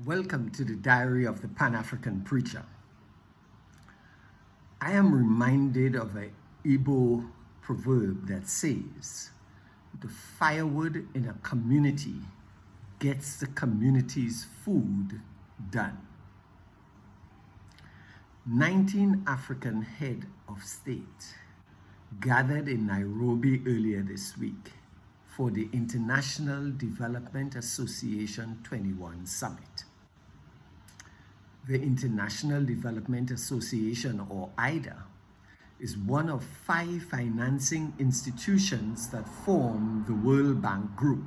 Welcome to the Diary of the Pan-African Preacher. I am reminded of an Igbo proverb that says, the firewood in a community gets the community's food done. 19 African heads of state gathered in Nairobi earlier this week for the International Development Association 21 Summit. The International Development Association, or IDA, is one of 5 financing institutions that form the World Bank Group.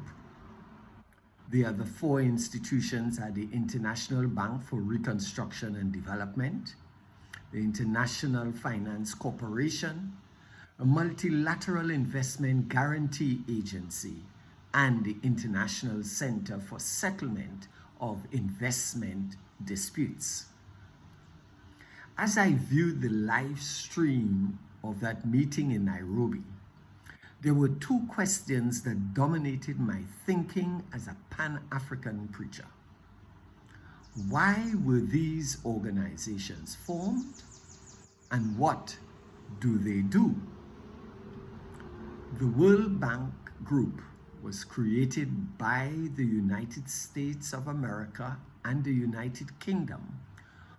The other 4 institutions are the International Bank for Reconstruction and Development, the International Finance Corporation, a multilateral investment guarantee agency, and the International Center for Settlement of Investment Disputes. As I viewed the live stream of that meeting in Nairobi, there were 2 questions that dominated my thinking as a Pan-African preacher. Why were these organizations formed, and what do they do? The World Bank Group was created by the United States of America and the United Kingdom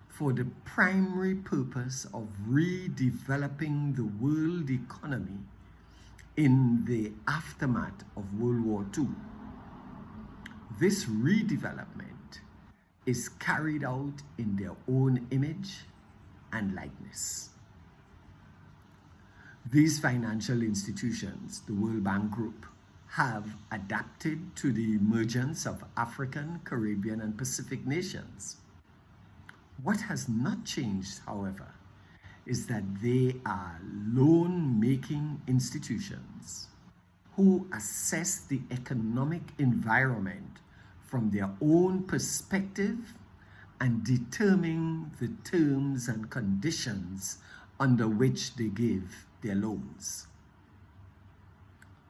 for the primary purpose of redeveloping the world economy in the aftermath of World War II. This redevelopment is carried out in their own image and likeness. These financial institutions, the World Bank Group, have adapted to the emergence of African, Caribbean, and Pacific nations. What has not changed, however, is that they are loan-making institutions who assess the economic environment from their own perspective and determine the terms and conditions under which they give their loans.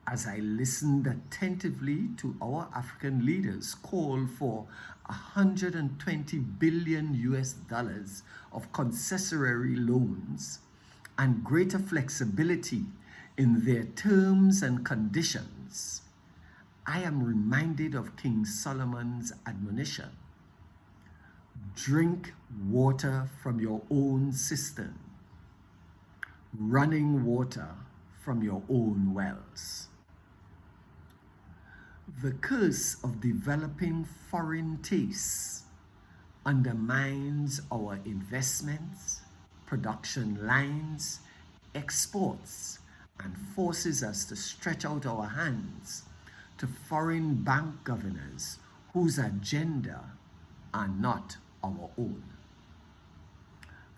As I listened attentively to our African leaders call for $120 billion of concessionary loans and greater flexibility in their terms and conditions, I am reminded of King Solomon's admonition: drink water from your own cistern, running water from your own wells. The curse of developing foreign tastes undermines our investments, production lines, exports, and forces us to stretch out our hands to foreign bank governors whose agenda are not our own.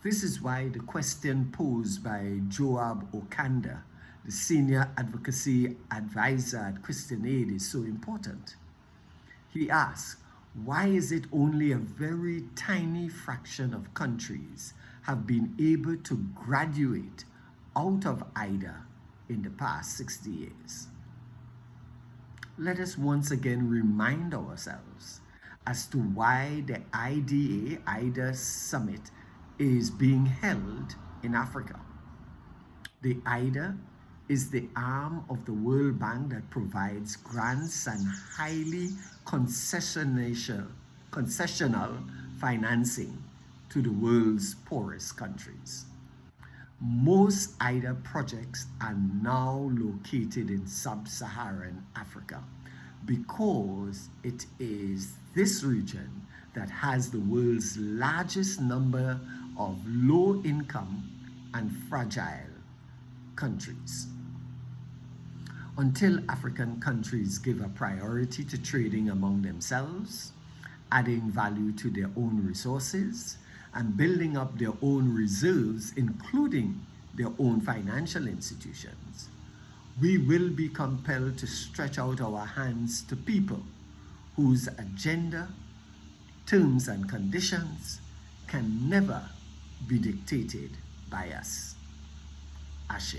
This is why the question posed by Joab Okanda, the senior advocacy advisor at Christian Aid, is so important. He asks, why is it only a very tiny fraction of countries have been able to graduate out of IDA in the past 60 years? Let us once again remind ourselves as to why the IDA Summit is being held in Africa. The IDA is the arm of the World Bank that provides grants and highly concessional financing to the world's poorest countries. Most IDA projects are now located in sub-Saharan Africa because it is this region that has the world's largest number of low-income and fragile countries. Until African countries give a priority to trading among themselves, adding value to their own resources, and building up their own reserves, including their own financial institutions, we will be compelled to stretch out our hands to people whose agenda, terms, and conditions can never be dictated by us. Ashe.